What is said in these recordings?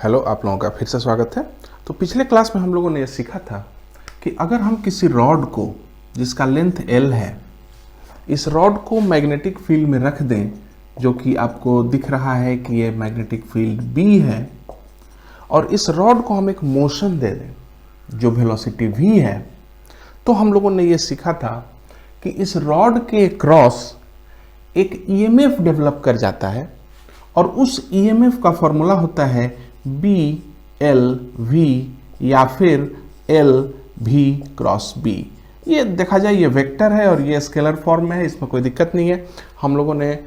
Hello, आप लोगों का फिर से स्वागत है। तो पिछले क्लास में हम लोगों ने यह सीखा था कि अगर हम किसी रॉड को जिसका लेंथ L है, इस रॉड को मैग्नेटिक फील्ड में रख दें, जो कि आपको दिख रहा है कि ये मैग्नेटिक फील्ड B है, और इस रॉड को हम एक मोशन दे दें जो वेलोसिटी V है, तो हम लोगों ने यह सीखा था कि इस रॉड के क्रॉस एक EMF डेवलप कर जाता है और उस EMF का फॉर्मूला होता है BLV या फिर LV क्रॉस B। ये देखा जाए ये वेक्टर है और ये स्केलर फॉर्म में है, इसमें कोई दिक्कत नहीं है। हम लोगों ने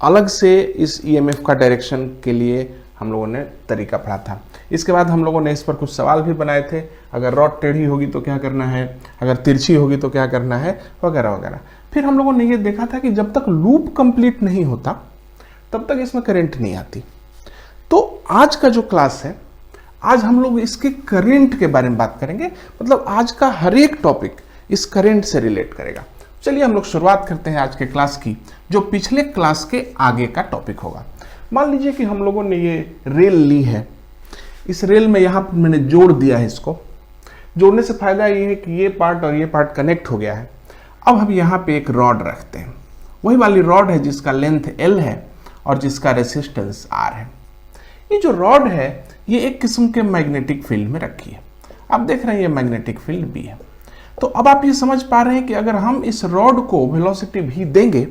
अलग से इस EMF का डायरेक्शन के लिए हम लोगों ने तरीका पढ़ा था। इसके बाद हम लोगों ने इस पर कुछ सवाल भी बनाए थे, अगर रॉड टेढ़ी होगी तो क्या करना है, अगर तिरछी होगी तो क्या करना है, वगैरह वगैरह। फिर हम लोगों ने ये देखा था कि जब तक लूप कंप्लीट नहीं होता तब तक इसमें करंट नहीं आती। तो आज का जो क्लास है, आज हम लोग इसके करंट के बारे में बात करेंगे, मतलब आज का हर एक टॉपिक इस करंट से रिलेट करेगा। चलिए हम लोग शुरुआत करते हैं आज के क्लास की, जो पिछले क्लास के आगे का टॉपिक होगा। मान लीजिए कि हम लोगों ने ये रेल ली है, इस रेल में यहाँ पर मैंने जोड़ दिया है। इसको जोड़ने से फायदा ये है कि ये पार्ट और ये पार्ट कनेक्ट हो गया है। अब हम यहाँ पे एक रॉड रखते हैं, वही वाली रॉड है जिसका लेंथ L है और जिसका रेसिस्टेंस R है। ये जो रॉड है ये एक किस्म के मैग्नेटिक फील्ड में रखी है। आप देख रहे हैं ये मैग्नेटिक फील्ड B है। तो अब आप ये समझ पा रहे हैं कि अगर हम इस रॉड को वेलोसिटी V देंगे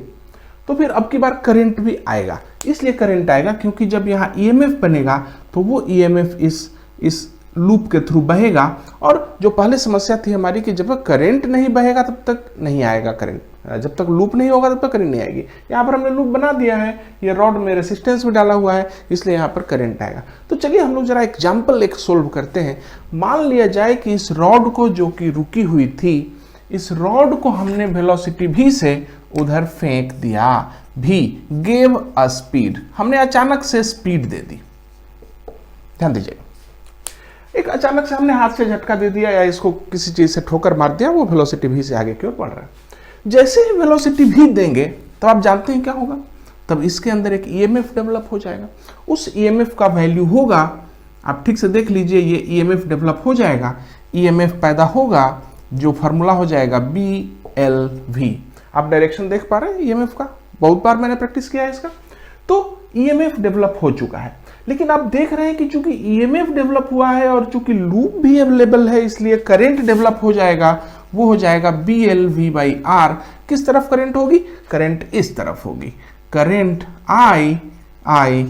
तो फिर अब की बार करंट भी आएगा। इसलिए करंट आएगा क्योंकि जब यहाँ EMF बनेगा तो वो EMF इस लूप के थ्रू बहेगा। और जो पहले समस्या थी हमारी कि जब तक करंट नहीं बहेगा तब तक नहीं आएगा करंट, जब तक लूप नहीं होगा तब तक करंट नहीं आएगी। यहाँ पर हमने लूप बना दिया है, ये रॉड में रेसिस्टेंस भी डाला हुआ है, इसलिए यहाँ पर करंट आएगा। तो चलिए हम लोग जरा एग्जाम्पल एक सोल्व करते हैं। मान लिया जाए कि इस रॉड को, जो कि रुकी हुई थी, इस रॉड को हमने वेलोसिटी V से उधर फेंक दिया। V गेव अ स्पीड, हमने अचानक से स्पीड दे दी। ध्यान दीजिएगा, एक अचानक से हमने हाथ से झटका दे दिया या इसको किसी चीज से ठोकर मार दिया, वो वेलोसिटी V से आगे की ओर बढ़ रहा है। जैसे ही वेलोसिटी V देंगे तो आप जानते हैं क्या होगा, तब इसके अंदर एक EMF डेवलप हो जाएगा। उस EMF का वैल्यू होगा, आप ठीक से देख लीजिए, ये EMF डेवलप हो जाएगा, EMF पैदा होगा, जो फार्मूला हो जाएगा BLV। आप डायरेक्शन देख पा रहे हैं EMF का, बहुत बार मैंने प्रैक्टिस किया है इसका। तो EMF डेवलप हो चुका है, लेकिन आप देख रहे हैं कि चूंकि EMF डेवलप हुआ है और चूंकि लूप भी अवेलेबल है, इसलिए करंट डेवलप हो जाएगा, वो हो जाएगा BLV/R। किस तरफ करंट होगी? करंट इस तरफ होगी, करंट I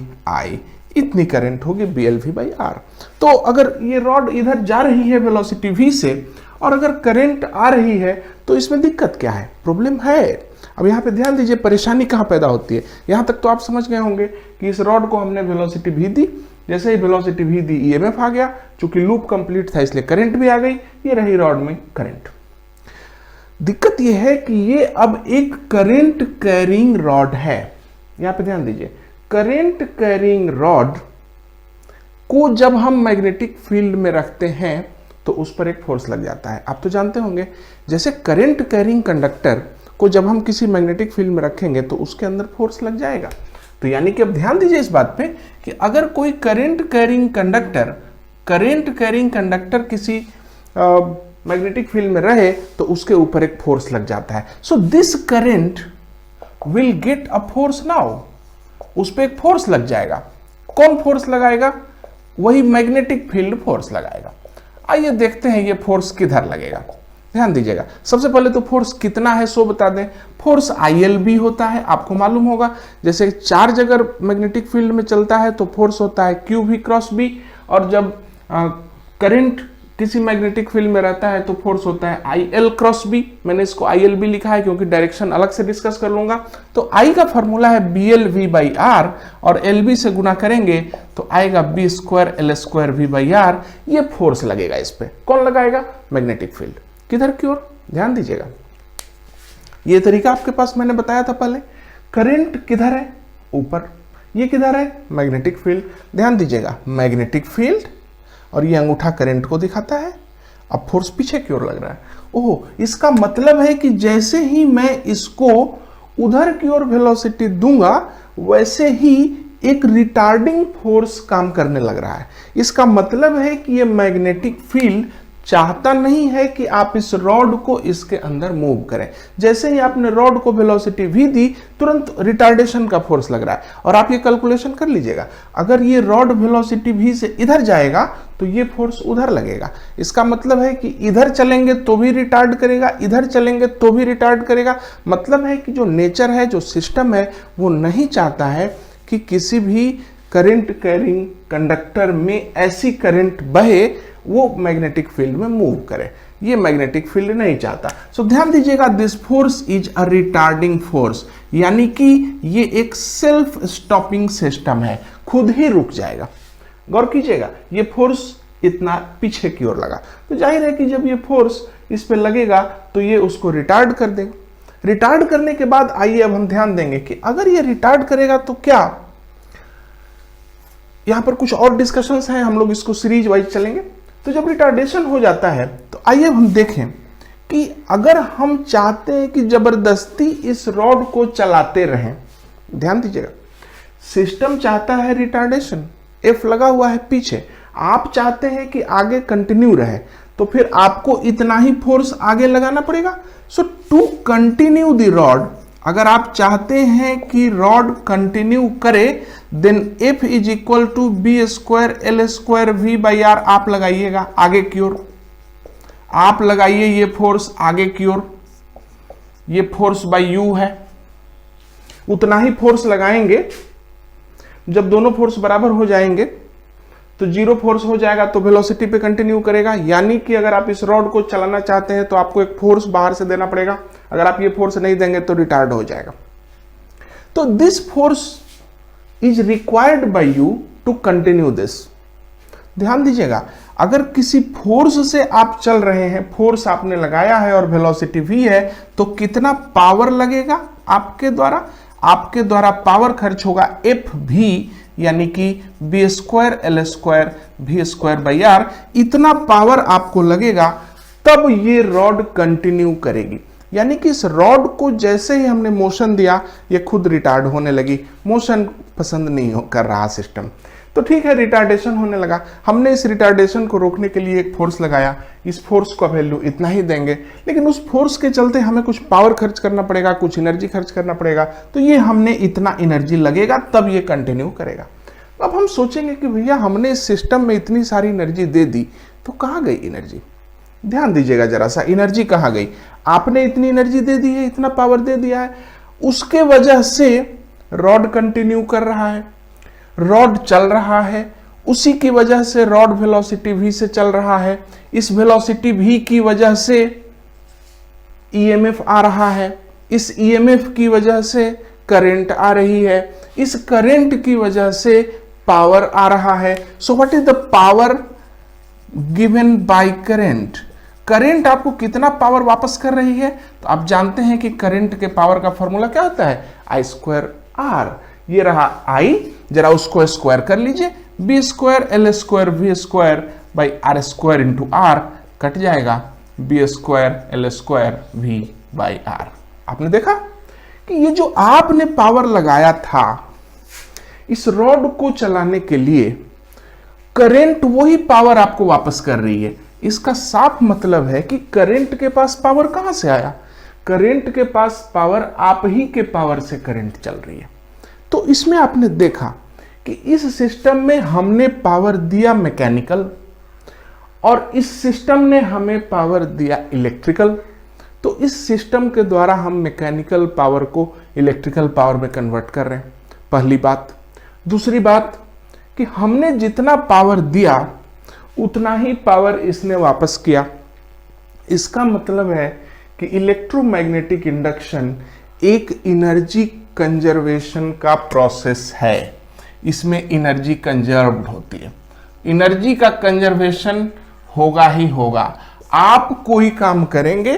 इतनी करंट होगी BLV/R। तो अगर ये रॉड इधर जा रही है वेलोसिटी V से और अगर करंट आ रही है तो इसमें दिक्कत क्या है, प्रॉब्लम है। अब यहाँ पे ध्यान दीजिए परेशानी कहाँ पैदा होती है। यहाँ तक तो आप समझ गए होंगे कि इस रॉड को हमने वेलोसिटी V दी, जैसे ही वेलोसिटी V दी EMF आ गया, चूंकि लूप कंप्लीट था इसलिए करंट भी आ गई, ये रही रॉड में करंट। दिक्कत यह है कि ये अब एक करंट कैरिंग रॉड है। यहाँ पे ध्यान दीजिए, करंट कैरिंग रॉड को जब हम मैग्नेटिक फील्ड में रखते हैं तो उस पर एक फोर्स लग जाता है। आप तो जानते होंगे, जैसे करंट कैरिंग कंडक्टर को जब हम किसी मैग्नेटिक फील्ड में रखेंगे तो उसके अंदर फोर्स लग जाएगा। तो यानी कि अब ध्यान दीजिए इस बात पे कि अगर कोई करंट कैरिंग कंडक्टर किसी मैग्नेटिक फील्ड में रहे तो उसके ऊपर एक फोर्स लग जाता है। So this current will get a force now, उस पर एक फोर्स लग जाएगा। कौन फोर्स लगाएगा? वही मैग्नेटिक फील्ड फोर्स लगाएगा। आइए देखते हैं ये फोर्स किधर लगेगा। ध्यान दीजिएगा, सबसे पहले तो फोर्स कितना है सो बता दें। फोर्स ILB होता है, आपको मालूम होगा। जैसे चार्ज अगर मैग्नेटिक फील्ड में चलता है तो फोर्स होता है QV×B, और जब करंट किसी मैग्नेटिक फील्ड में रहता है तो फोर्स होता है IL×B। मैंने इसको ILB लिखा है क्योंकि डायरेक्शन अलग से डिस्कस कर लूंगा। तो I का फॉर्मूला है BLV/R और LB से गुना करेंगे तो आएगा B²L²V/R। ये फोर्स लगेगा इस पे। कौन लगाएगा? Magnetic field. किधर की ओर? ध्यान दीजिएगा, ये तरीका आपके पास मैंने बताया था पहले। करंट किधर है? ऊपर। ये किधर है? Magnetic field. ध्यान दीजिएगा, मैग्नेटिक फील्ड और ये अंगूठा करंट को दिखाता है। अब फोर्स पीछे की ओर लग रहा है। ओह, इसका मतलब है कि जैसे ही मैं इसको उधर की ओर वेलोसिटी दूंगा वैसे ही एक रिटार्डिंग फोर्स काम करने लग रहा है। इसका मतलब है कि ये मैग्नेटिक फील्ड चाहता नहीं है कि आप इस रॉड को इसके अंदर मूव करें। जैसे ही आपने रॉड को वेलोसिटी v दी, तुरंत रिटार्डेशन का फोर्स लग रहा है। और आप ये कैलकुलेशन कर लीजिएगा, अगर ये रॉड वेलोसिटी v से इधर जाएगा तो ये फोर्स उधर लगेगा। इसका मतलब है कि इधर चलेंगे तो भी रिटार्ड करेगा, इधर चलेंगे तो भी रिटार्ड करेगा। मतलब है कि जो नेचर है, जो सिस्टम है, वो नहीं चाहता है कि किसी भी करंट कैरिंग कंडक्टर में ऐसी करंट बहे वो मैग्नेटिक फील्ड में मूव करे। ये मैग्नेटिक फील्ड नहीं चाहता। सो ध्यान दीजिएगा, this force is a retarding force, यानी कि ये एक सेल्फ स्टॉपिंग सिस्टम है, खुद ही रुक जाएगा। गौर कीजिएगा, ये फोर्स इतना पीछे की ओर लगा, तो जाहिर है कि जब ये फोर्स इस पे लगेगा तो ये उसको रिटार्ड कर देगा। रिटार्ड करने के बाद आइए अब हम ध्यान देंगे कि अगर ये रिटार्ड करेगा तो क्या, यहां पर कुछ और डिस्कशंस हैं, हम लोग इसको सीरीज वाइज चलेंगे। तो जब रिटार्डेशन हो जाता है तो आइए हम देखें कि अगर हम चाहते हैं कि जबरदस्ती इस रॉड को चलाते रहें, ध्यान दीजिएगा, सिस्टम चाहता है रिटार्डेशन, एफ लगा हुआ है पीछे, आप चाहते हैं कि आगे कंटिन्यू रहे, तो फिर आपको इतना ही फोर्स आगे लगाना पड़ेगा। So to continue the rod, अगर आप चाहते हैं कि रॉड कंटिन्यू करे, then F is equal to B square L square V by R आप लगाइएगा आगे की ओर। आप लगाइए ये फोर्स आगे की ओर, ये फोर्स बाई यू है। उतना ही फोर्स लगाएंगे, जब दोनों फोर्स बराबर हो जाएंगे तो जीरो फोर्स हो जाएगा, तो वेलोसिटी पे कंटिन्यू करेगा। यानी कि अगर आप इस रॉड को चलाना चाहते हैं तो आपको एक फोर्स बाहर से देना पड़ेगा, अगर आप ये फोर्स नहीं देंगे तो रिटार्ड हो जाएगा। तो this force is required by you to continue this. ध्यान दीजिएगा, अगर किसी फोर्स से आप चल रहे हैं, फोर्स आपने लगाया है और वेलोसिटी v है, तो कितना पावर लगेगा आपके द्वारा? आपके द्वारा पावर खर्च होगा एफ भी, यानी कि B square L square V square by R. इतना पावर आपको लगेगा, तब ये रॉड कंटिन्यू करेगी। यानी कि इस रॉड को जैसे ही हमने मोशन दिया, ये खुद रिटार्ड होने लगी। मोशन पसंद नहीं कर रहा सिस्टम, तो ठीक है, रिटार्डेशन होने लगा। हमने इस रिटार्डेशन को रोकने के लिए एक फोर्स लगाया, इस फोर्स का वैल्यू इतना ही देंगे, लेकिन उस फोर्स के चलते हमें कुछ पावर खर्च करना पड़ेगा, कुछ एनर्जी खर्च करना पड़ेगा, तो ये हमने इतना एनर्जी लगेगा तब ये कंटिन्यू करेगा। अब हम सोचेंगे कि भैया हमने इस सिस्टम में इतनी सारी एनर्जी दे दी, तो कहाँ गई एनर्जी? ध्यान दीजिएगा जरा सा, एनर्जी कहाँ गई? आपने इतनी एनर्जी दे दी है, इतना पावर दे दिया है, उसके वजह से रॉड कंटिन्यू कर रहा है, रॉड चल रहा है, उसी की वजह से रॉड वेलोसिटी v से चल रहा है, इस वेलोसिटी v की वजह से ईएमएफ आ रहा है, इस ईएमएफ की वजह से करंट आ रही है, इस करंट की वजह से पावर आ रहा है। So what is the power given by current? Current आपको कितना पावर वापस कर रही है? तो आप जानते हैं कि करंट के पावर का फॉर्मूला क्या होता है? I square R. ये रहा आई, जरा उसको स्क्वायर कर लीजिए, B square L square V square by R square into R, cut जाएगा B square L square V by R. आपने देखा कि ये जो आपने पावर लगाया था इस रॉड को चलाने के लिए, करंट वही पावर आपको वापस कर रही है। इसका साफ मतलब है कि करंट के पास पावर कहां से आया? करंट के पास पावर आप ही के पावर से करंट चल रही है। तो इसमें आपने देखा कि इस सिस्टम में हमने पावर दिया मैकेनिकल और इस सिस्टम ने हमें पावर दिया इलेक्ट्रिकल। तो इस सिस्टम के द्वारा हम मैकेनिकल पावर को इलेक्ट्रिकल पावर में कन्वर्ट कर रहे हैं, पहली बात। दूसरी बात कि हमने जितना पावर दिया उतना ही पावर इसने वापस किया। इसका मतलब है कि इलेक्ट्रोमैग्नेटिक इंडक्शन एक एनर्जी कंजर्वेशन का प्रोसेस है। इसमें एनर्जी कंजर्व्ड होती है, एनर्जी का कंजर्वेशन होगा ही होगा। आप कोई काम करेंगे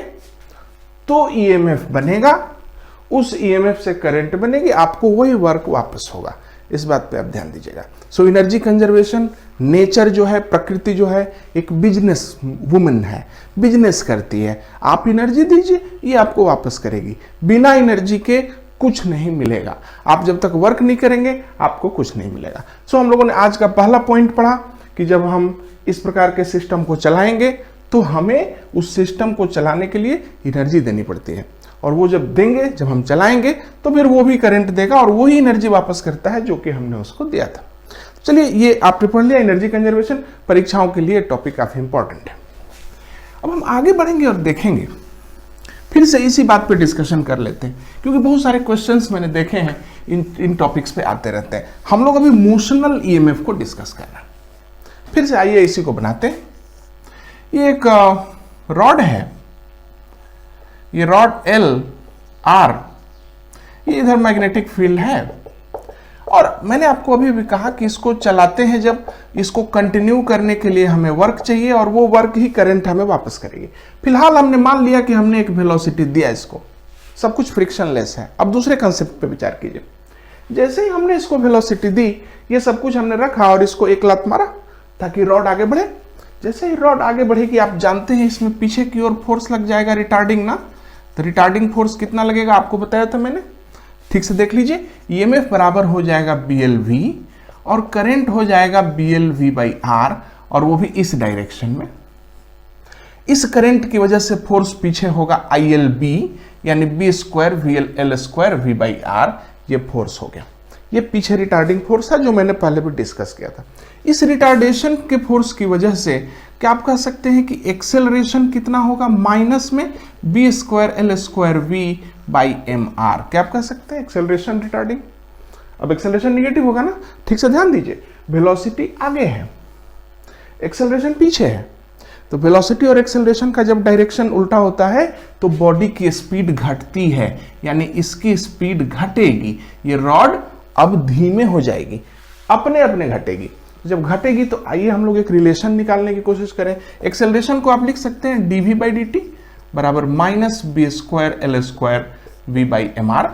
तो ईएमएफ बनेगा, उस ईएमएफ से करंट बनेगी, आपको वही वर्क वापस होगा। इस बात पे आप ध्यान दीजिएगा। सो एनर्जी कंजर्वेशन, नेचर जो है, प्रकृति जो है, एक बिजनेस वुमन है, बिजनेस करती है। आप एनर्जी दीजिए, ये आपको वापस करेगी। बिना एनर्जी के कुछ नहीं मिलेगा। आप जब तक वर्क नहीं करेंगे आपको कुछ नहीं मिलेगा। सो हम लोगों ने आज का पहला पॉइंट पढ़ा कि जब हम इस प्रकार के सिस्टम को चलाएंगे तो हमें उस सिस्टम को चलाने के लिए एनर्जी देनी पड़ती है, और वो जब देंगे, जब हम चलाएंगे तो फिर वो भी करंट देगा और वही एनर्जी वापस करता है जो कि हमने उसको दिया था। चलिए, ये आपने पढ़ लिया एनर्जी कंजर्वेशन, परीक्षाओं के लिए टॉपिक काफी इंपॉर्टेंट है। अब हम आगे बढ़ेंगे और देखेंगे, फिर से इसी बात पे डिस्कशन कर लेते हैं, क्योंकि बहुत सारे क्वेश्चंस मैंने देखे हैं इन टॉपिक्स पे आते रहते हैं। हम लोग अभी मोशनल ईएमएफ को डिस्कस कर रहे हैं। फिर से आइए इसी को बनाते हैं। ये एक रॉड है, ये रॉड एल आर, ये इधर मैग्नेटिक फील्ड है, और मैंने आपको अभी भी कहा कि इसको चलाते हैं जब इसको कंटिन्यू करने के लिए हमें वर्क चाहिए, और वो वर्क ही करंट हमें वापस करेगी। फिलहाल हमने मान लिया कि हमने एक वेलोसिटी दिया इसको, सब कुछ फ्रिक्शनलेस है। अब दूसरे कंसेप्ट पे विचार कीजिए। जैसे ही हमने इसको वेलोसिटी दी, ये सब कुछ हमने रखा और इसको एक लात मारा ताकि रॉड आगे बढ़े। जैसे ही रॉड आगे बढ़ेगी, आप जानते हैं इसमें पीछे की ओर फोर्स लग जाएगा, रिटार्डिंग ना। तो रिटार्डिंग फोर्स कितना लगेगा आपको बताया था मैंने, ठीक से देख लीजिए। ईएमएफ बराबर हो जाएगा BLV और करंट हो जाएगा BLV/R, और वो भी इस डायरेक्शन में। इस करंट की वजह से फोर्स पीछे होगा ILB, यानी B²VL² V/R, ये फोर्स हो गया। ये पीछे रिटार्डिंग फोर्स है जो मैंने पहले भी डिस्कस किया था। इस रिटार्डेशन के फोर्स की वजह से क्या आप कह सकते हैं कि एक्सेलरेशन कितना होगा, माइनस में B²L² V/mR। क्या आप कह सकते हैं एक्सेलरेशन रिटार्डिंग। अब एक्सेलरेशन निगेटिव होगा ना, ठीक से ध्यान दीजिए। वेलोसिटी आगे है, एक्सेलरेशन पीछे है, तो वेलोसिटी और एक्सेलरेशन का जब डायरेक्शन उल्टा होता है तो बॉडी की स्पीड घटती है, यानी इसकी स्पीड घटेगी। ये रॉड अब धीमे हो जाएगी, अपने अपने घटेगी। जब घटेगी तो आइए हम लोग एक रिलेशन निकालने की कोशिश करें। एक्सेलरेशन को आप लिख सकते हैं dV/dt बराबर -B²L² V/mR।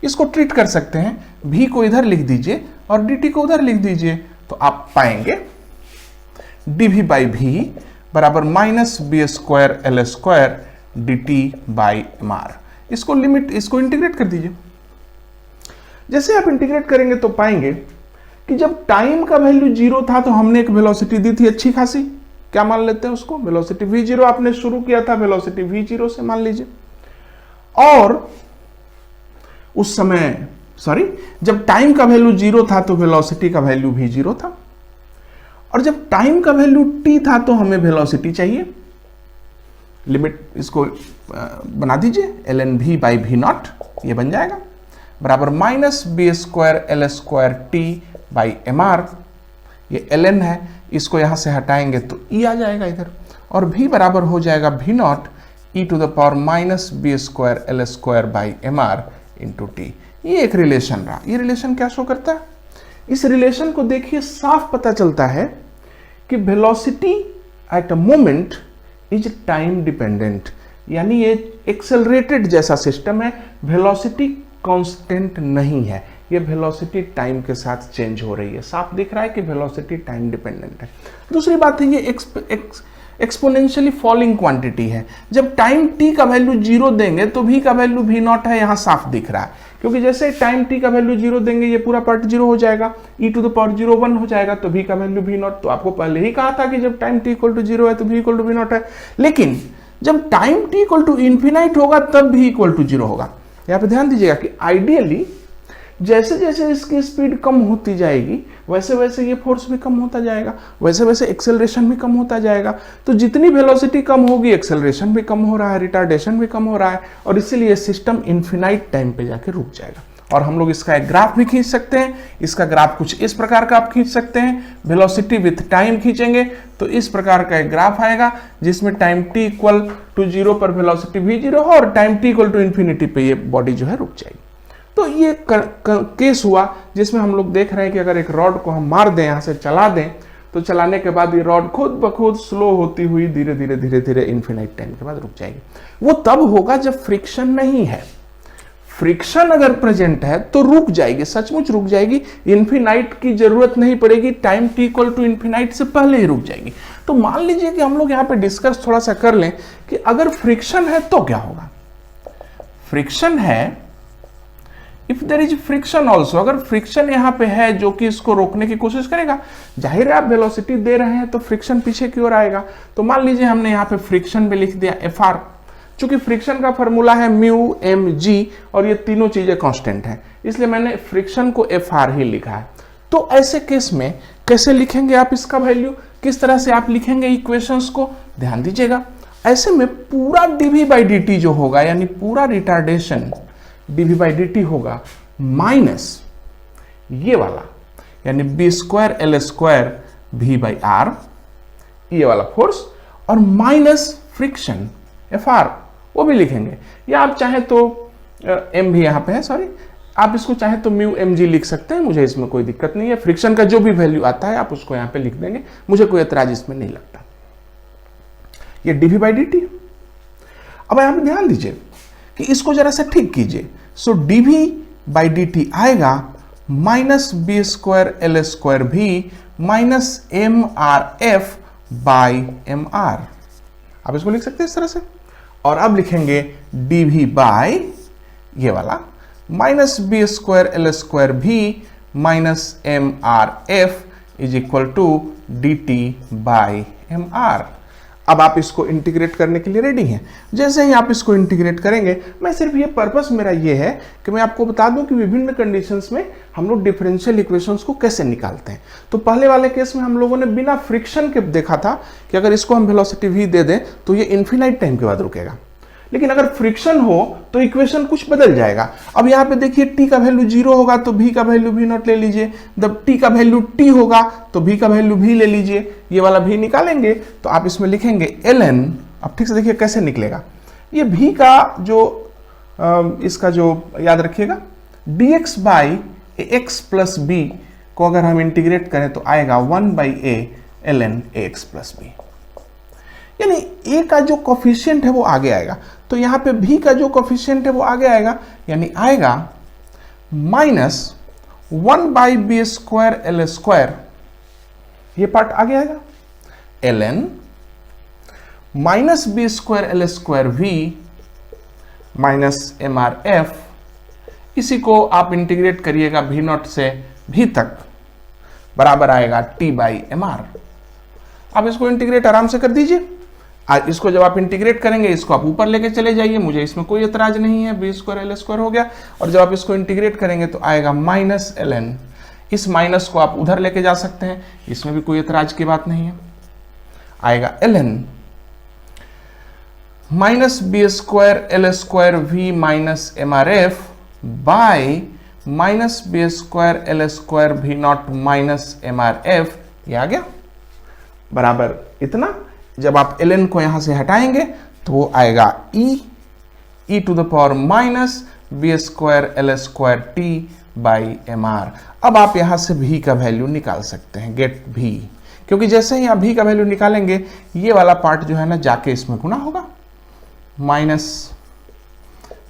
इसको ट्रीट कर सकते हैं, v को इधर लिख दीजिए और dt को उधर लिख दीजिए, तो आप पाएंगे dV/v बराबर -B²L² dt/mR। इसको लिमिट, इसको इंटीग्रेट कर दीजिए। जैसे आप इंटीग्रेट करेंगे तो पाएंगे कि जब टाइम का वैल्यू 0 था तो हमने एक वेलोसिटी दी थी अच्छी खासी, क्या मान लेते हैं उसको, वेलोसिटी v0। आपने शुरू किया था वेलोसिटी v0 से मान लीजिए, और उस समय जब टाइम का वैल्यू 0 था तो वेलोसिटी का वैल्यू v0 था, और जब टाइम का वैल्यू t था तो हमें वेलोसिटी चाहिए। लिमिट इसको बना दीजिए, ln v/v0 ये बन जाएगा बराबर -B²L² ये ln है, इसको यहां से हटाएंगे तो e आ जाएगा इधर, और v बराबर हो जाएगा v0 e to the power -B²L² into T. ये एक रिलेशन रहा। ये रिलेशन क्या शो करता है, इस रिलेशन को देखिए, साफ पता चलता है कि velocity at a moment is time dependent, यानी ये एक्सेलरेटेड जैसा सिस्टम है, वेलोसिटी कांस्टेंट नहीं है, ये वेलोसिटी टाइम के साथ चेंज हो रही है। साफ दिख रहा है कि वेलोसिटी टाइम डिपेंडेंट है। दूसरी बात है, ये एक्सपोनेंशियली फॉलिंग क्वांटिटी है। जब टाइम t का वैल्यू 0 देंगे तो v का वैल्यू v0 है, यहां साफ दिख रहा है, क्योंकि जैसे टाइम t का वैल्यू 0 देंगे ये पूरा पार्ट 0 हो जाएगा, e टू द पावर 0 1 हो जाएगा, तो v का वैल्यू v0। तो आपको पहले ही कहा था कि जब टाइम t इक्वल टू 0 है तो v इक्वल टू v0 है, लेकिन जब time t equal to infinite होगा तब v इक्वल टू 0 होगा। यहाँ पे ध्यान दीजिएगा कि आइडियली जैसे जैसे इसकी स्पीड कम होती जाएगी वैसे वैसे ये फोर्स भी कम होता जाएगा, वैसे वैसे एक्सेलरेशन भी कम होता जाएगा। तो जितनी वेलोसिटी कम होगी एक्सेलरेशन भी कम हो रहा है, रिटार्डेशन भी कम हो रहा है, और इसीलिए सिस्टम इन्फिनाइट टाइम पे जाके रुक जाएगा। और हम लोग इसका एक ग्राफ भी खींच सकते हैं। इसका ग्राफ कुछ इस प्रकार का आप खींच सकते हैं, वेलोसिटी विथ टाइम खींचेंगे तो इस प्रकार का एक ग्राफ आएगा जिसमें टाइम t इक्वल टू 0 पर वेलोसिटी v0 हो और time t equal to infinity पे ये बॉडी जो है रुक जाएगी। तो ये केस हुआ जिसमें हम लोग देख रहे हैं कि अगर एक रॉड को हम मार दें, यहां से चला दें, तो चलाने के बाद ये रॉड खुद ब खुद स्लो होती हुई धीरे धीरे धीरे धीरे इन्फिनाइट टाइम के बाद रुक जाएगी। वो तब होगा जब फ्रिक्शन नहीं है। फ्रिक्शन अगर प्रेजेंट है तो रुक जाएगी, सचमुच रुक जाएगी, इन्फिनाइट की जरूरत नहीं पड़ेगी, time t equal to infinite से पहले ही रुक जाएगी। तो मान लीजिए कि हम लोग यहाँ पे डिस्कस थोड़ा सा कर लें कि अगर फ्रिक्शन है तो क्या होगा। फ्रिक्शन है if there is friction also, अगर फ्रिक्शन यहाँ पे है जो कि इसको रोकने की कोशिश करेगा, जाहिर है आप वेलोसिटी दे रहे हैं तो फ्रिक्शन पीछे की ओर आएगा। तो मान लीजिए हमने यहाँ पे फ्रिक्शन भी लिख दिया एफ आर, चूंकि फ्रिक्शन का फॉर्मूला है म्यू एम जी और ये तीनों चीजें कांस्टेंट हैं, इसलिए मैंने फ्रिक्शन को एफ आर ही लिखा है। तो ऐसे केस में कैसे लिखेंगे आप इसका वैल्यू, किस तरह से आप लिखेंगे इक्वेशंस को, ध्यान दीजिएगा। ऐसे में पूरा डीवी बाई डी टी जो होगा, यानी पूरा retardation dv by D t होगा माइनस ये वाला, यानी B square L square V by R, ये वाला फोर्स, और माइनस फ्रिक्शन एफ आर, वो भी लिखेंगे। या आप चाहे तो एम भी यहाँ पे है, सॉरी, आप इसको चाहे तो म्यू एम जी लिख सकते हैं, मुझे इसमें कोई दिक्कत नहीं है। फ्रिक्शन का जो भी वैल्यू आता है आप उसको यहाँ पे लिख देंगे, मुझे कोई ऐतराज इसमें नहीं लगता। ये डीवी बाई डी टी। अब यहाँ पे ध्यान दीजिए कि इसको जरा सा ठीक कीजिए। So DV by D T आएगा minus B square L square भी minus M R F by M R, आप इसको लिख सकते हैं इस तरह से। और अब लिखेंगे डीवी बाई ये वाला minus B square L square भी minus M R F is equal to D T by M R. अब आप इसको इंटीग्रेट करने के लिए रेडी हैं। जैसे ही आप इसको इंटीग्रेट करेंगे, मैं सिर्फ ये पर्पस मेरा ये है कि मैं आपको बता दूं कि विभिन्न कंडीशंस में हम लोग डिफरेंशियल इक्वेशंस को कैसे निकालते हैं। तो पहले वाले केस में हम लोगों ने बिना फ्रिक्शन के देखा था कि अगर इसको हम वेलोसिटी v दे दें तो ये इन्फिनाइट टाइम के बाद रुकेगा, लेकिन अगर फ्रिक्शन हो तो इक्वेशन कुछ बदल जाएगा। अब यहाँ पे देखिए t का वैल्यू 0 होगा तो v का वैल्यू v नॉट ले लीजिए, जब t का वैल्यू t होगा तो v का वैल्यू v ले लीजिए, ये वाला v निकालेंगे तो आप इसमें लिखेंगे ln। अब ठीक से देखिए कैसे निकलेगा, ये v का जो इसका जो याद रखिएगा dx by ax plus b को अगर हम इंटीग्रेट करें तो आएगा 1 by a ln ax plus b, यानी a का जो कोफिशिएंट है वो आगे आएगा, तो यहाँ पे v का जो कोफिशिएंट है वो आगे आएगा, यानी आएगा minus 1 by B square L square, ये पार्ट आगे आएगा, ln minus B square L square v minus M R F, इसी को आप इंटीग्रेट करिएगा v नॉट से v तक, बराबर आएगा t बाई एम आर। आप इसको इंटीग्रेट आराम से कर दीजिए। आज इसको जब आप इंटीग्रेट करेंगे इसको आप ऊपर लेके चले जाइए, मुझे इसमें कोई एतराज नहीं है, बी स्क्वायर एल स्क्वायर हो गया। और जब आप इसको इंटीग्रेट करेंगे तो आएगा माइनस ln, इस माइनस को आप उधर लेके जा सकते हैं, इसमें भी कोई एतराज की बात नहीं है। आएगा ln minus B square L square V minus M R F by minus B square L square V nought minus M R F, ये आ गया बराबर इतना। जब आप ln को यहां से हटाएंगे तो वो आएगा e to the power minus B square L square T by M R. अब आप यहां से v का वैल्यू निकाल सकते हैं, गेट v, क्योंकि जैसे ही आप v का वैल्यू निकालेंगे ये वाला पार्ट जो है ना जाके इसमें गुना होगा, minus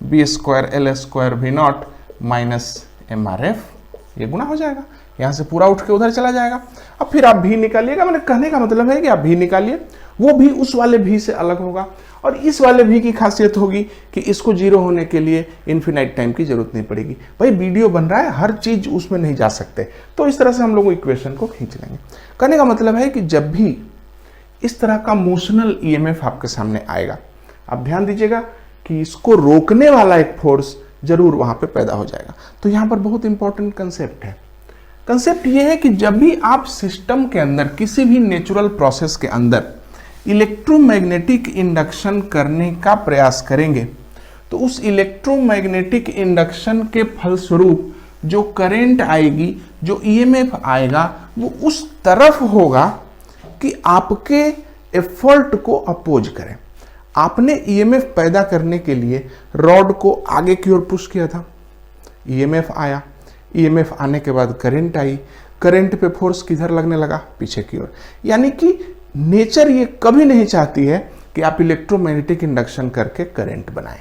B square L square V nought minus M R F, ये गुना हो जाएगा, यहाँ से पूरा उठ के उधर चला जाएगा। अब फिर आप भी निकालिएगा, मैंने कहने का मतलब है कि आप भी निकालिए, वो भी उस वाले भी से अलग होगा। और इस वाले भी की खासियत होगी कि इसको जीरो होने के लिए इन्फिनाइट टाइम की जरूरत नहीं पड़ेगी। भाई वीडियो बन रहा है, हर चीज उसमें नहीं जा सकते, तो इस तरह से हम लोग इक्वेशन को खींच लेंगे। कहने का मतलब है कि जब भी इस तरह का मोशनल ईएमएफ आपके सामने आएगा, आप ध्यान दीजिएगा कि इसको रोकने वाला एक फोर्स जरूर वहां पे पैदा हो जाएगा। तो यहां पर बहुत इंपॉर्टेंट कंसेप्ट है। कंसेप्ट ये है कि जब भी आप सिस्टम के अंदर किसी भी नेचुरल प्रोसेस के अंदर इलेक्ट्रोमैग्नेटिक इंडक्शन करने का प्रयास करेंगे तो उस इलेक्ट्रोमैग्नेटिक इंडक्शन के फलस्वरूप जो करंट आएगी, जो ईएमएफ आएगा, वो उस तरफ होगा कि आपके एफर्ट को अपोज करें। आपने ईएमएफ पैदा करने के लिए रॉड को आगे की ओर पुश किया था, ईएमएफ आया, ईएमएफ आने के बाद करंट आई, करंट पे फोर्स किधर लगने लगा, पीछे की ओर। यानी कि नेचर ये कभी नहीं चाहती है कि आप इलेक्ट्रोमैग्नेटिक इंडक्शन करके करंट बनाएं,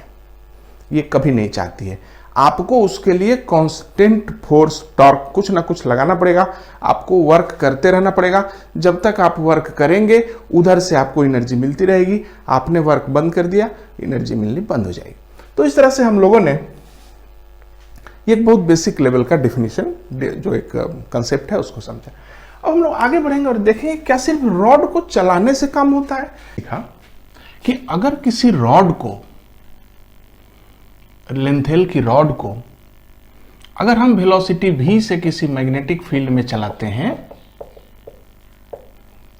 ये कभी नहीं चाहती है। आपको उसके लिए कांस्टेंट फोर्स टॉर्क कुछ ना कुछ लगाना पड़ेगा, आपको वर्क करते रहना पड़ेगा। जब तक आप वर्क करेंगे उधर से आपको एनर्जी मिलती रहेगी, आपने वर्क बंद कर दिया एनर्जी मिलनी बंद हो जाएगी। तो इस तरह से हम लोगों ने ये एक बहुत बेसिक लेवल का डिफिनीशन जो एक कंसेप्ट है उसको समझें। अब हम लोग आगे बढ़ेंगे और देखेंगे क्या सिर्फ रॉड को चलाने से काम होता है। देखा कि अगर किसी रॉड को, लेंथेल की रॉड को अगर हम वेलोसिटी v से किसी मैग्नेटिक फील्ड में चलाते हैं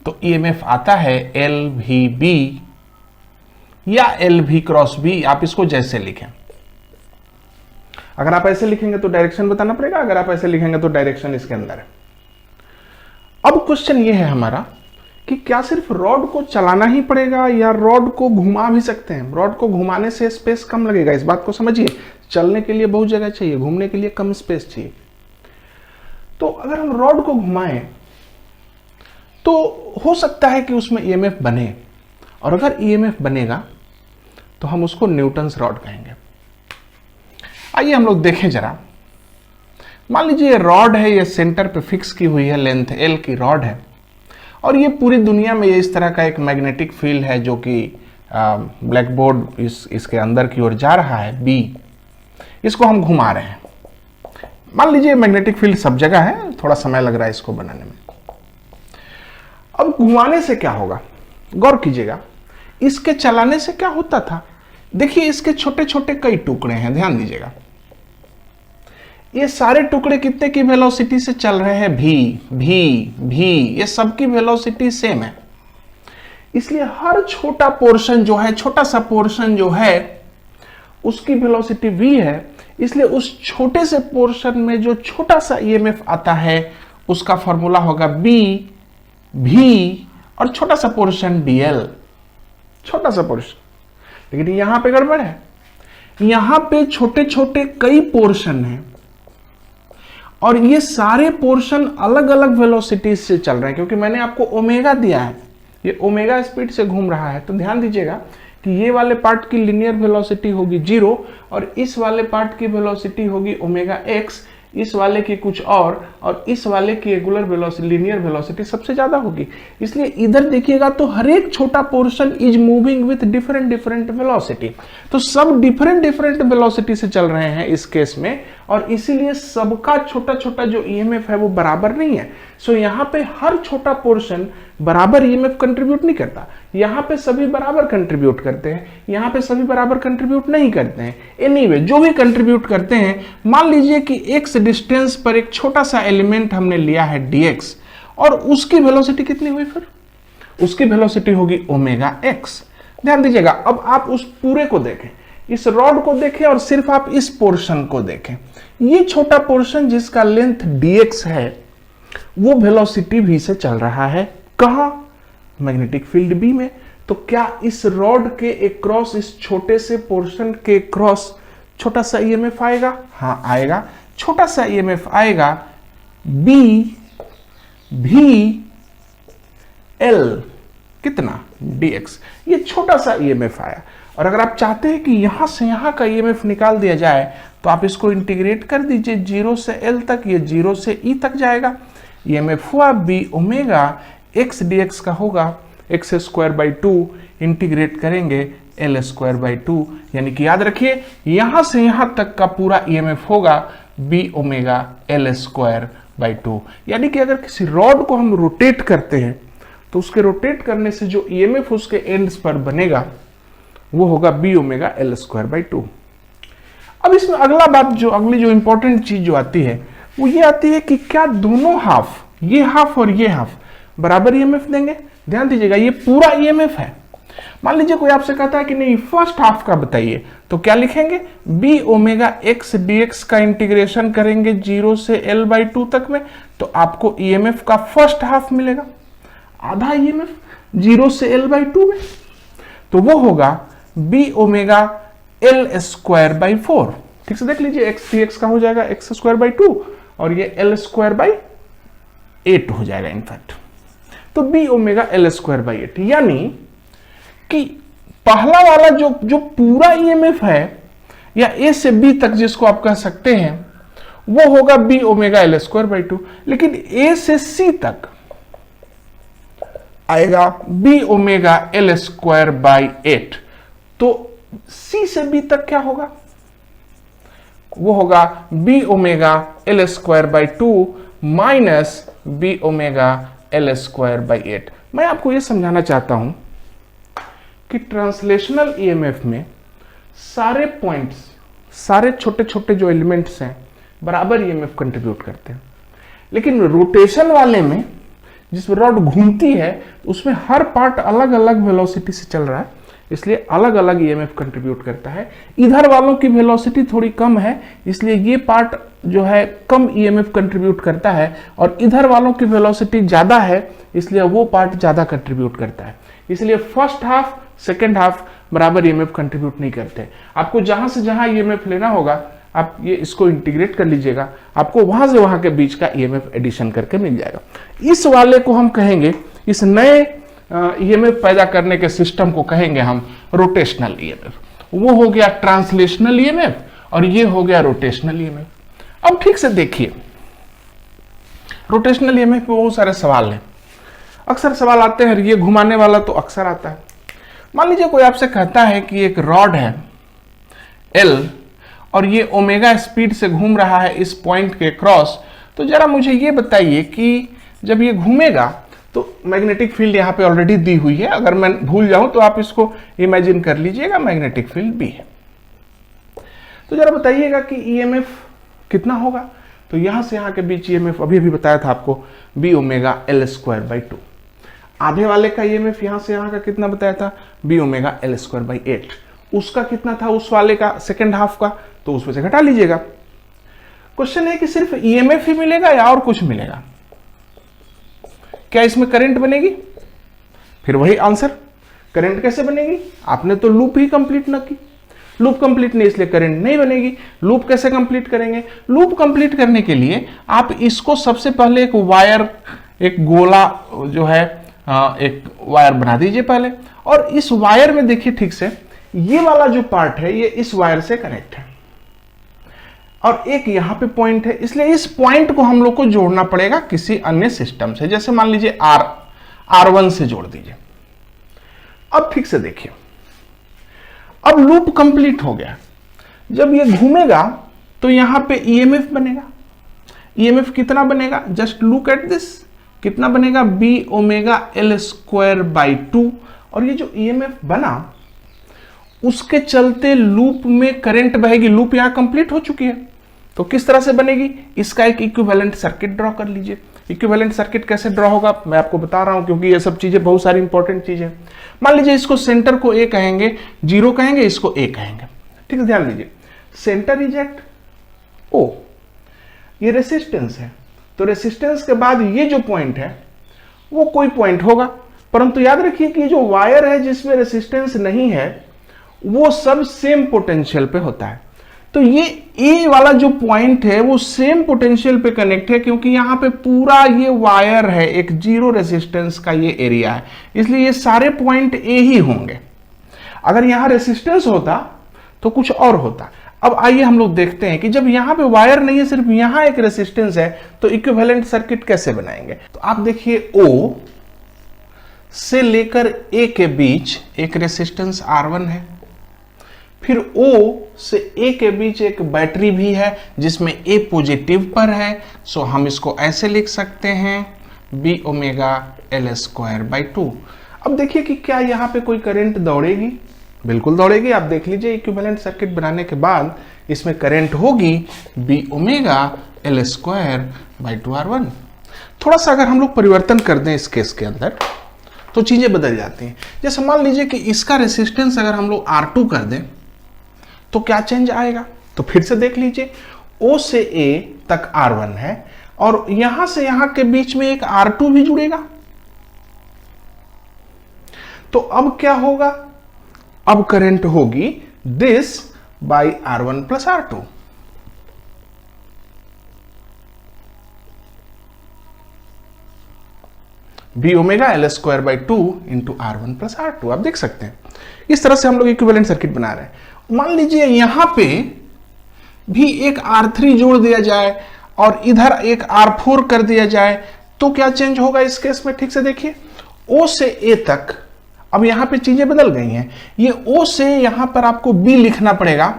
तो ईएमएफ आता है LVB या LV क्रॉस B, आप इसको जैसे लिखें। अगर आप ऐसे लिखेंगे तो डायरेक्शन बताना पड़ेगा, अगर आप ऐसे लिखेंगे तो डायरेक्शन इसके अंदर है। अब क्वेश्चन ये है हमारा कि क्या सिर्फ रॉड को चलाना ही पड़ेगा या रॉड को घुमा भी सकते हैं? रॉड को घुमाने से स्पेस कम लगेगा, इस बात को समझिए। चलने के लिए बहुत जगह चाहिए, घूमने के लिए कम स्पेस चाहिए। तो अगर हम रॉड को घुमाएं तो हो सकता है कि उसमें ईएमएफ बने, और अगर ईएमएफ बनेगा तो हम उसको न्यूटन्स रॉड कहेंगे। आइए हम लोग देखें जरा। मान लीजिए रॉड है, ये सेंटर पे फिक्स की हुई है, लेंथ L की रॉड है, और ये पूरी दुनिया में ये इस तरह का एक मैग्नेटिक फील्ड है जो कि ब्लैक बोर्ड इसके अंदर की ओर जा रहा है B, इसको हम घुमा रहे हैं। मान लीजिए मैग्नेटिक फील्ड सब जगह है, थोड़ा समय लग रहा है इसको बनाने में। अब घुमाने से क्या होगा, गौर कीजिएगा। इसके चलाने से क्या होता था, देखिए इसके छोटे छोटे कई टुकड़े हैं, ध्यान दीजिएगा। ये सारे टुकड़े कितने की वेलोसिटी से चल रहे हैं, v, ये सबकी वेलोसिटी सेम है। इसलिए हर छोटा पोर्शन जो है, छोटा सा पोर्शन जो है उसकी वेलोसिटी v है। इसलिए उस छोटे से पोर्शन में जो छोटा सा ईएमएफ आता है उसका फॉर्मूला होगा b, v और छोटा सा पोर्शन dl, छोटा सा पोर्शन। लेकिन यहां पे गड़बड़ है, यहां पे छोटे छोटे कई पोर्शन हैं और ये सारे पोर्शन अलग अलग वेलोसिटी से चल रहे हैं, क्योंकि मैंने आपको ओमेगा दिया है, ये ओमेगा स्पीड से घूम रहा है। तो ध्यान दीजिएगा कि ये वाले पार्ट की लीनियर वेलोसिटी होगी 0 और इस वाले पार्ट की वेलोसिटी होगी ओमेगा x, इस वाले की कुछ और इस वाले की एंगुलर वेलोसिटी, लीनियर वेलोसिटी सबसे ज्यादा होगी। इसलिए इधर देखिएगा तो हर एक छोटा portion is moving with different velocity. तो सब डिफरेंट वेलोसिटी से चल रहे हैं इस केस में, और इसीलिए सबका छोटा छोटा जो ईएमएफ है वो बराबर नहीं है। सो यहाँ पे हर छोटा पोर्शन बराबर ईएमएफ कंट्रीब्यूट नहीं करता, यहाँ पे सभी बराबर कंट्रीब्यूट करते हैं, यहाँ पे सभी बराबर कंट्रीब्यूट नहीं करते हैं। एनीवे जो भी कंट्रीब्यूट करते हैं, मान लीजिए कि x डिस्टेंस पर एक छोटा सा एलिमेंट हमने लिया है dx, और उसकी वेलोसिटी कितनी हुई, फिर उसकी वेलोसिटी होगी ओमेगा x। ध्यान दीजिएगा, अब आप उस पूरे को देखें, इस रॉड को देखें और सिर्फ आप इस पोर्शन को देखें। ये छोटा पोर्शन जिसका लेंथ dx है वो वेलोसिटी v से चल रहा है, कहां, मैग्नेटिक फील्ड B में। तो क्या इस रॉड के अक्रॉस, इस छोटे से पोर्शन के अक्रॉस छोटा सा ईएमएफ आएगा? हाँ आएगा, छोटा सा ईएमएफ आएगा B V L, कितना, dx। ये छोटा सा ईएमएफ आया, और अगर आप चाहते हैं कि यहां से यहां का ईएमएफ निकाल दिया जाए तो आप इसको इंटीग्रेट कर दीजिए 0 से L तक, ये 0 से E तक जाएगा। ईएमएफ हुआ B ओमेगा x dx का होगा x स्क्वायर बाई 2, इंटीग्रेट करेंगे L स्क्वायर बाई 2, यानी कि याद रखिए यहां से यहां तक का पूरा ईएमएफ होगा B omega L square by 2। यानी कि अगर किसी रॉड को हम रोटेट करते हैं तो उसके रोटेट करने से जो ईएमएफ उसके एंड्स पर बनेगा वो होगा B omega L square by 2। अब इसमें अगला बात जो अगली जो इंपॉर्टेंट चीज जो आती है वो ये आती है कि क्या दोनों हाफ, ये हाफ और ये हाफ बराबर ईएमएफ देंगे? ध्यान दीजिएगा ये पूरा ईएमएफ है। मान लीजिए कोई आपसे कहता है कि नहीं फर्स्ट हाफ का बताइए, तो क्या लिखेंगे, B ओमेगा x dx का इंटीग्रेशन करेंगे 0 से L बाई 2 तक में, तो आपको ईएमएफ का फर्स्ट हाफ मिलेगा, आधा ईएमएफ 0 से L बाई 2 में, तो वो होगा B omega L square by 4। ठीक से देख लीजिए x dx का हो जाएगा x स्क्वायर बाई 2 और ये L स्क्वायर बाई 8 हो जाएगा इनफैक्ट, तो B omega L square by 8। यानी कि पहला वाला जो पूरा ईएमएफ है या A से B तक जिसको आप कह सकते हैं वो होगा B omega L square by 2, लेकिन A से C तक आएगा B omega L square by 8। तो C से B तक क्या होगा, वो होगा B omega L square by 2 minus B omega L square by 8। मैं आपको ये समझाना चाहता हूं कि ट्रांसलेशनल ईएमएफ में सारे पॉइंट्स, सारे छोटे छोटे जो एलिमेंट्स हैं बराबर ईएमएफ कंट्रीब्यूट करते हैं, लेकिन रोटेशन वाले में जिसमें रॉड घूमती है उसमें हर पार्ट अलग अलग वेलोसिटी से चल रहा है, इसलिए अलग अलग ईएमएफ कंट्रीब्यूट करता है। इधर वालों की वेलोसिटी थोड़ी कम है, इसलिए ये पार्ट जो है कम ईएमएफ कंट्रीब्यूट करता है, और इधर वालों की वेलोसिटी ज्यादा है, इसलिए वो पार्ट ज्यादा कंट्रीब्यूट करता है। इसलिए फर्स्ट हाफ सेकेंड हाफ बराबर ईएमएफ कंट्रीब्यूट नहीं करते। आपको जहां से जहां ईएमएफ लेना होगा आप ये इसको इंटीग्रेट कर लीजिएगा, आपको वहां से वहां के बीच का ईएमएफ एडिशन करके मिल जाएगा। इस वाले को हम कहेंगे, इस नए ईएमएफ पैदा करने के सिस्टम को कहेंगे हम रोटेशनल ईएमएफ। वो हो गया ट्रांसलेशनल ईएमएफ और ये हो गया रोटेशनल ईएमएफ। अब ठीक से देखिए, रोटेशनल ईएमएफ में बहुत सारे सवाल हैं, अक्सर सवाल आते हैं, ये घुमाने वाला तो अक्सर आता है। मान लीजिए कोई आपसे कहता है कि एक रॉड है एल और ये ओमेगा स्पीड से घूम रहा है इस पॉइंट के क्रॉस, तो जरा मुझे ये बताइए कि जब ये घूमेगा तो मैग्नेटिक फील्ड यहाँ पे ऑलरेडी दी हुई है, अगर मैं भूल जाऊं तो आप इसको इमेजिन कर लीजिएगा, मैग्नेटिक फील्ड बी है। तो जरा बताइएगा कि ईएमएफ कितना होगा। तो यहां से यहां के बीच ईएमएफ अभी बताया था आपको B omega L square by 2। आधे वाले का ईएमएफ यहां से यहां का कितना बताया था, B omega L square by 8। उसका कितना था उस वाले का सेकेंड हाफ का, तो उसमें से घटा लीजिएगा। क्वेश्चन है कि सिर्फ ईएमएफ ही मिलेगा या और कुछ मिलेगा, क्या इसमें करंट बनेगी? फिर वही आंसर, करंट कैसे बनेगी? आपने तो लूप ही कंप्लीट ना की, लूप कंप्लीट नहीं, इसलिए करंट नहीं बनेगी। लूप कैसे कंप्लीट करेंगे? लूप कंप्लीट करने के लिए आप इसको सबसे पहले एक वायर, एक गोला जो है एक वायर बना दीजिए पहले, और इस वायर में देखिए ठीक से, ये वाला जो पार्ट है ये इस वायर से कनेक्ट है और एक यहां पे पॉइंट है, इसलिए इस पॉइंट को हम लोग को जोड़ना पड़ेगा किसी अन्य सिस्टम से, जैसे मान लीजिए R1 से जोड़ दीजिए। अब ठीक से देखिए, अब लूप कंप्लीट हो गया। जब ये घूमेगा तो यहां पे ईएमएफ बनेगा। ईएमएफ कितना बनेगा? जस्ट लुक एट दिस, कितना बनेगा? B omega L square by 2। और ये जो ईएमएफ बना उसके चलते लूप में करंट बहेगी। लूप यहां कंप्लीट हो चुकी है, तो किस तरह से बनेगी? इसका एक इक्विवेलेंट सर्किट ड्रॉ कर लीजिए। इक्विवेलेंट सर्किट कैसे ध्रा होगा मैं आपको बता रहा हूं, क्योंकि ये सब चीजें बहुत सारी इंपॉर्टेंट चीजें। मान लीजिए इसको सेंटर को ए कहेंगे, जीरो कहेंगे, इसको ए कहेंगे। ठीक है, ध्यान दीजिए, सेंटर इज एट ओ, ये रेसिस्टेंस है, तो रेसिस्टेंस के बाद ये जो पॉइंट है वो कोई पॉइंट होगा, परंतु याद रखिए कि जो वायर है जिसमें रेसिस्टेंस नहीं है वो सब सेम पोटेंशियल पे होता है। तो ये ए वाला जो पॉइंट है वो सेम पोटेंशियल पे कनेक्ट है, क्योंकि यहां पे पूरा ये वायर है, एक जीरो रेसिस्टेंस का ये एरिया है, इसलिए ये सारे पॉइंट ए ही होंगे। अगर यहां रेसिस्टेंस होता तो कुछ और होता। अब आइए हम लोग देखते हैं कि जब यहां पे वायर नहीं है, सिर्फ यहां एक रेसिस्टेंस है, तो इक्विवेलेंट सर्किट कैसे बनाएंगे। तो आप देखिए, ओ से लेकर ए के बीच एक रेसिस्टेंस R1 है, फिर O से A के बीच एक बैटरी भी है जिसमें A पॉजिटिव पर है, सो हम इसको ऐसे लिख सकते हैं B omega L square by 2। अब देखिए कि क्या यहाँ पे कोई करंट दौड़ेगी? बिल्कुल दौड़ेगी। आप देख लीजिए इक्विवेलेंट सर्किट बनाने के बाद इसमें करंट होगी B omega L square by 2R1। थोड़ा सा अगर हम लोग परिवर्तन कर दें इस केस के अंदर तो चीजें बदल जाती हैं। जैसे मान लीजिए कि इसका रेसिस्टेंस अगर हम लोग R2 कर दें तो क्या चेंज आएगा, तो फिर से देख लीजिए, O से A तक R1 है और यहां से यहां के बीच में एक R2 भी जुड़ेगा, तो अब क्या होगा? अब करंट होगी this by R1 plus R2। B omega L square by 2 into R1 plus R2। आप देख सकते हैं इस तरह से हम लोग इक्विवेलेंट सर्किट बना रहे हैं। मान लीजिए यहां पे भी एक R3 जोड़ दिया जाए और इधर एक R4 कर दिया जाए, तो क्या चेंज होगा इस केस में? ठीक से देखिए, O से A तक अब यहां पे चीजें बदल गई हैं। ये O से यहां पर आपको B लिखना पड़ेगा,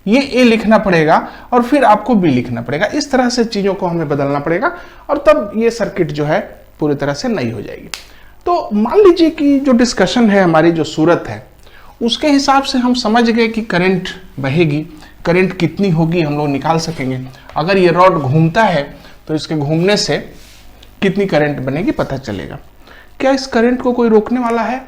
ये ए लिखना पड़ेगा और फिर आपको बी लिखना पड़ेगा। इस तरह से चीजों को हमें बदलना पड़ेगा और तब ये सर्किट जो है पूरी तरह से नई हो जाएगी। तो मान लीजिए कि जो डिस्कशन है, हमारी जो सूरत है, उसके हिसाब से हम समझ गए कि करंट बहेगी, करंट कितनी होगी हम लोग निकाल सकेंगे। अगर ये रॉड घूमता है तो इसके घूमने से कितनी करंट बनेगी पता चलेगा। क्या इस करंट को कोई रोकने वाला है?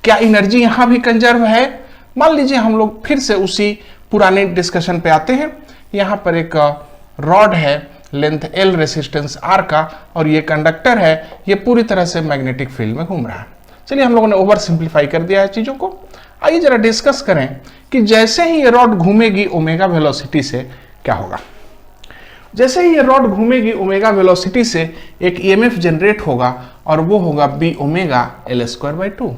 क्या एनर्जी यहां भी कंजर्व है? मान लीजिए हम लोग फिर से उसी पुराने डिस्कशन पे आते हैं। यहां पर एक रॉड है, लेंथ L, रेसिस्टेंस R का, और ये कंडक्टर है, ये पूरी तरह से मैग्नेटिक फील्ड में घूम रहा है। चलिए हम लोगों ने ओवर सिंप्लीफाई कर दिया है चीजों को। आइए जरा डिस्कस करें कि जैसे ही ये रॉड घूमेगी ओमेगा वेलोसिटी से क्या होगा। जैसे ही ये रॉड घूमेगी ओमेगा वेलोसिटी से एक ईएमएफ जनरेट होगा और वो होगा B omega L²/2।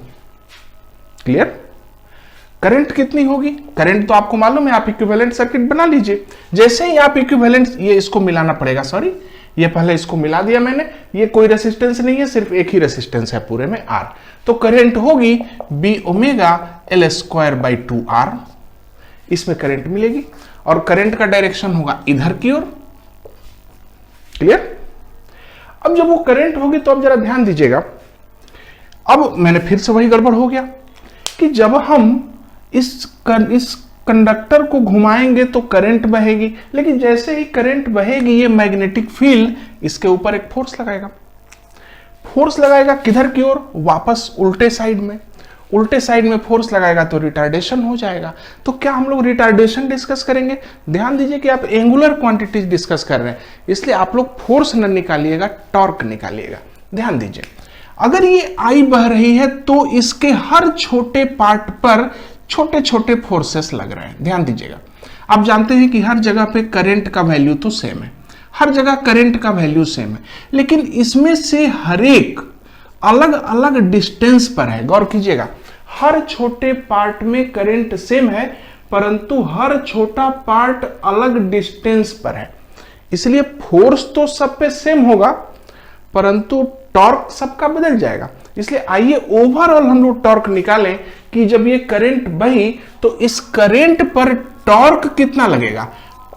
Clear? Current कितनी होगी? करंट तो आपको मालूम है, आप इक्विवेलेंट सर्किट बना लीजिए। जैसे ही आप इक्विवेलेंट, ये इसको मिलाना पड़ेगा, सॉरी ये पहले इसको मिला दिया मैंने, ये कोई रेसिस्टेंस नहीं है, सिर्फ एक ही रेसिस्टेंस है पूरे में R। तो करंट होगी बी ओमेगा L²/2R, इसमें करंट मिलेगी और करंट का डायरेक्शन होगा इधर की ओर। क्लियर? अब जब वो करंट होगी तो अब जरा ध्यान दीजिएगा, अब मैंने फिर से वही गड़बड़ हो गया कि जब हम इस कंडक्टर को घुमाएंगे तो करंट बहेगी, लेकिन जैसे ही करंट बहेगी ये मैग्नेटिक फील्ड इसके ऊपर एक फोर्स लगाएगा। फोर्स लगाएगा किधर की ओर? वापस उल्टे साइड में। उल्टे साइड में फोर्स लगाएगा तो रिटार्डेशन हो जाएगा। तो क्या हम लोग रिटार्डेशन डिस्कस करेंगे? ध्यान दीजिए कि आप एंगुलर क्वांटिटीज डिस्कस कर रहे हैं, इसलिए आप लोग फोर्स न निकालिएगा, टॉर्क निकालिएगा। ध्यान दीजिए, अगर ये आई बह रही है तो इसके हर छोटे पार्ट पर छोटे छोटे फोर्सेस लग रहे हैं। ध्यान दीजिएगा, आप जानते हैं कि हर जगह पे करंट का वैल्यू तो सेम है, हर जगह करंट का वैल्यू सेम है, लेकिन इसमें से हर एक अलग अलग डिस्टेंस पर है। गौर कीजिएगा, हर छोटे पार्ट में करंट सेम है परंतु हर छोटा पार्ट अलग डिस्टेंस पर है, इसलिए फोर्स तो सब पे सेम होगा परंतु टॉर्क सबका बदल जाएगा। इसलिए आइए ओवरऑल हम लोग टॉर्क निकालें कि जब ये करंट बही तो इस करंट पर टॉर्क कितना लगेगा।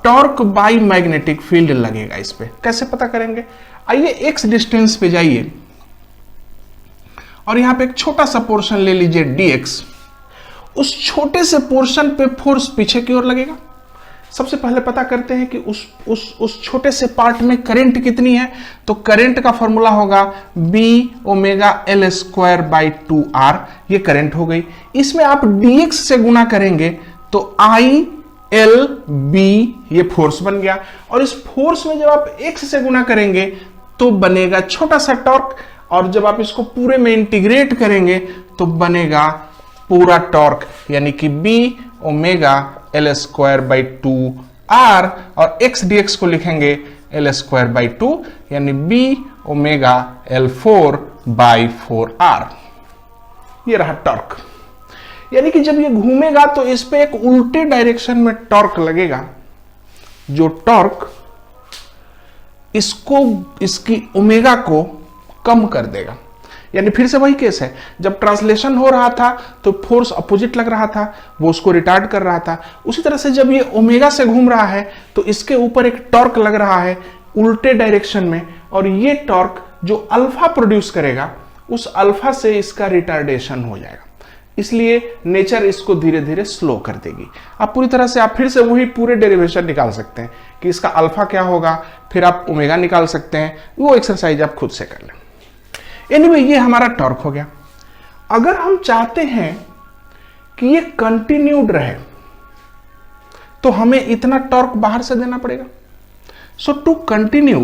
टॉर्क बाय मैग्नेटिक फील्ड लगेगा। इस पे कैसे पता करेंगे? आइए एक्स डिस्टेंस पे जाइए और यहां पे एक छोटा सा पोर्शन ले लीजिए dx। उस छोटे से पोर्शन पे फोर्स पीछे की ओर लगेगा। सबसे पहले पता करते हैं कि उस छोटे से पार्ट में करंट कितनी है। तो करंट का फॉर्मूला होगा बी ओमेगा L²/2R। ये करंट हो गई। इसमें आप dx से गुना करेंगे तो ILB, ये फोर्स बन गया। और इस फोर्स में जब आप x से गुना करेंगे तो बनेगा छोटा सा टॉर्क, और जब आप इसको पूरे में इंटीग्रेट करेंगे तो बनेगा पूरा टॉर्क, यानी कि बी ओमेगा L²/2R, और x dx को लिखेंगे L²/2 यानी बी ओमेगा L4/4R। ये रहा टॉर्क। यानी कि जब ये घूमेगा तो इस पे एक उल्टे डायरेक्शन में टॉर्क लगेगा, जो टॉर्क इसको, इसकी ओमेगा को कम कर देगा। यानी फिर से वही केस है, जब ट्रांसलेशन हो रहा था तो फोर्स अपोजिट लग रहा था, वो उसको रिटार्ड कर रहा था। उसी तरह से जब ये ओमेगा से घूम रहा है तो इसके ऊपर एक टॉर्क लग रहा है उल्टे डायरेक्शन में, और ये टॉर्क जो अल्फा प्रोड्यूस करेगा उस अल्फा से इसका रिटार्डेशन हो जाएगा। इसलिए नेचर इसको धीरे धीरे स्लो कर देगी। आप पूरी तरह से आप फिर से वही पूरे डेरिवेशन निकाल सकते हैं कि इसका अल्फा क्या होगा, फिर आप ओमेगा निकाल सकते हैं। वो एक्सरसाइज आप खुद से कर लें। एनीवे, ये हमारा टॉर्क हो गया। अगर हम चाहते हैं कि ये कंटिन्यूड रहे तो हमें इतना टॉर्क बाहर से देना पड़ेगा। So to continue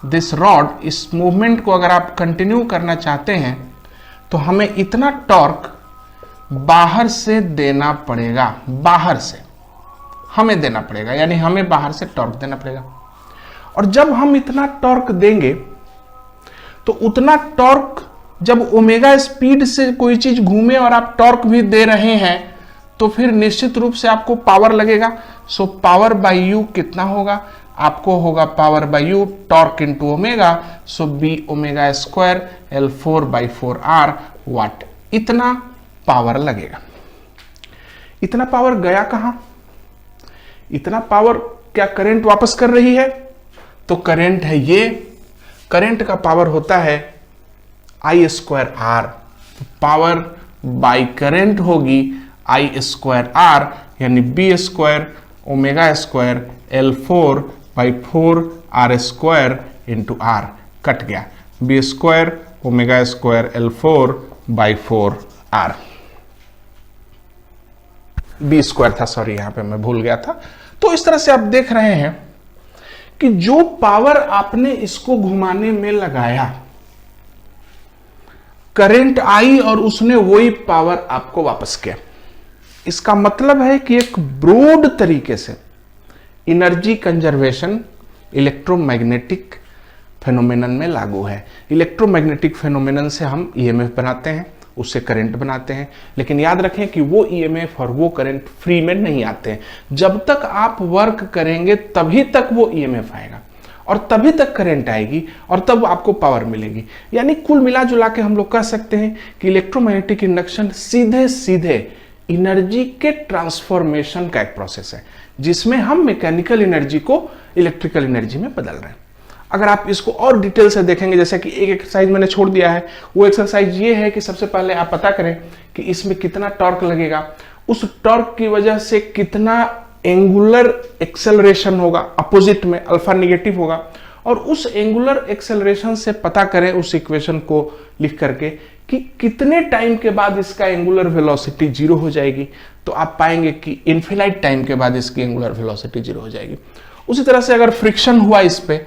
this rod, इस मूवमेंट को अगर आप कंटिन्यू करना चाहते हैं तो हमें इतना टॉर्क बाहर से देना पड़ेगा। बाहर से हमें देना पड़ेगा, यानी हमें बाहर से टॉर्क देना पड़ेगा। और जब हम इतना टॉर्क देंगे तो उतना टॉर्क, जब ओमेगा स्पीड से कोई चीज घूमे और आप टॉर्क भी दे रहे हैं तो फिर निश्चित रूप से आपको पावर लगेगा। सो पावर बाय यू कितना होगा? आपको होगा power by you torque into omega, so B omega square L4/4R watt. इतना पावर लगेगा। इतना पावर गया कहां? इतना पावर क्या करंट वापस कर रही है? तो करंट है ये, करंट का पावर होता है I square R, power by current होगी I स्क्वायर आर, यानी B square omega square L4 by 4 R square into R, cut गया, B square omega square L4 by 4 R, B square था, sorry यहां पे मैं भूल गया था। तो इस तरह से आप देख रहे हैं कि जो पावर आपने इसको घुमाने में लगाया, करंट आई और उसने वही पावर आपको वापस किया। इसका मतलब है कि एक ब्रॉड तरीके से एनर्जी कंजर्वेशन इलेक्ट्रोमैग्नेटिक फेनोमेनन में लागू है। इलेक्ट्रोमैग्नेटिक फेनोमेनन से हम ईएमएफ बनाते हैं, उससे करंट बनाते हैं, लेकिन याद रखें कि वो ईएमएफ और वो करंट फ्री में नहीं आते हैं। जब तक आप वर्क करेंगे तभी तक वो ईएमएफ आएगा और तभी तक करंट आएगी और तब आपको पावर मिलेगी। यानी कुल मिला जुला के हम लोग कह सकते हैं कि इलेक्ट्रोमैग्नेटिक इंडक्शन सीधे सीधे एनर्जी के ट्रांसफॉर्मेशन का एक प्रोसेस है, जिसमें हम मैकेनिकल एनर्जी को इलेक्ट्रिकल एनर्जी में बदल रहे हैं। अगर आप इसको और डिटेल से देखेंगे, जैसे कि एक एक्सरसाइज मैंने छोड़ दिया है, वो एक्सरसाइज ये है कि सबसे पहले आप पता करें कि इसमें कितना टॉर्क लगेगा, उस टॉर्क की वजह से कितना एंगुलर एक्सेलरेशन होगा, अपोजिट में अल्फा नेगेटिव होगा, और उस एंगुलर एक्सेलरेशन से पता करें उस इक्वेशन को लिख करके कि कितने टाइम के बाद इसका एंगुलर वेलोसिटी जीरो हो जाएगी। तो आप पाएंगे कि इनफिनाइट टाइम के बाद इसकी एंगुलर वेलोसिटी जीरो हो जाएगी। उसी तरह से अगर फ्रिक्शन हुआ इस पे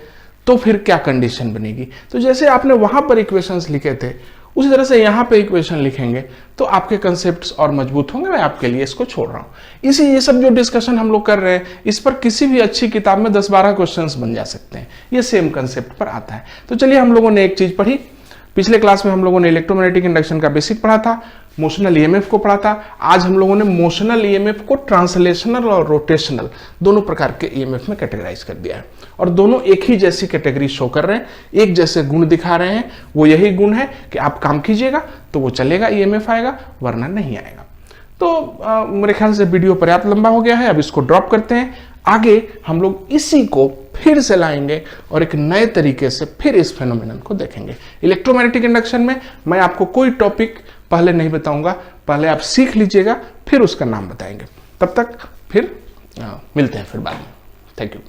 तो फिर क्या कंडीशन बनेगी। तो जैसे आपने वहां पर इक्वेशंस लिखे थे उसी तरह से यहां पे इक्वेशन लिखेंगे तो आपके कंसेप्ट्स और मजबूत होंगे। मैं आपके लिए इसको छोड़ रहा हूं। ये सब जो डिस्कशन हम लोग कर रहे हैं, इस पर किसी भी अच्छी किताब में 10-12 क्वेश्चंस बन जा सकते हैं। ये सेम कंसेप्ट पर आता है। तो चलिए, हम लोगों ने एक चीज पढ़ी। पिछले क्लास में हम लोगों ने इलेक्ट्रोमैग्नेटिक इंडक्शन का बेसिक पढ़ा था, मोशनल ईएमएफ को पढ़ा था। आज हम लोगों ने मोशनल ईएमएफ को ट्रांसलेशनल और रोटेशनल दोनों प्रकार के ईएमएफ में कैटेगराइज कर दिया है, और दोनों एक ही जैसी कैटेगरी शो कर रहे हैं, एक जैसे गुण दिखा रहे हैं। वो यही गुण है कि आप काम कीजिएगा तो वो चलेगा, ईएमएफ आएगा, वरना नहीं आएगा। तो मेरे ख्याल से वीडियो पर्याप्त लंबा हो गया है, अब इसको ड्रॉप करते हैं। आगे हम लोग इसी को फिर से लाएंगे और एक नए तरीके से फिर इस फेनोमेनन को देखेंगे। इलेक्ट्रोमैग्नेटिक इंडक्शन में मैं आपको कोई टॉपिक पहले नहीं बताऊंगा, पहले आप सीख लीजिएगा, फिर उसका नाम बताएंगे। तब तक फिर मिलते हैं फिर बाद में। Thank you.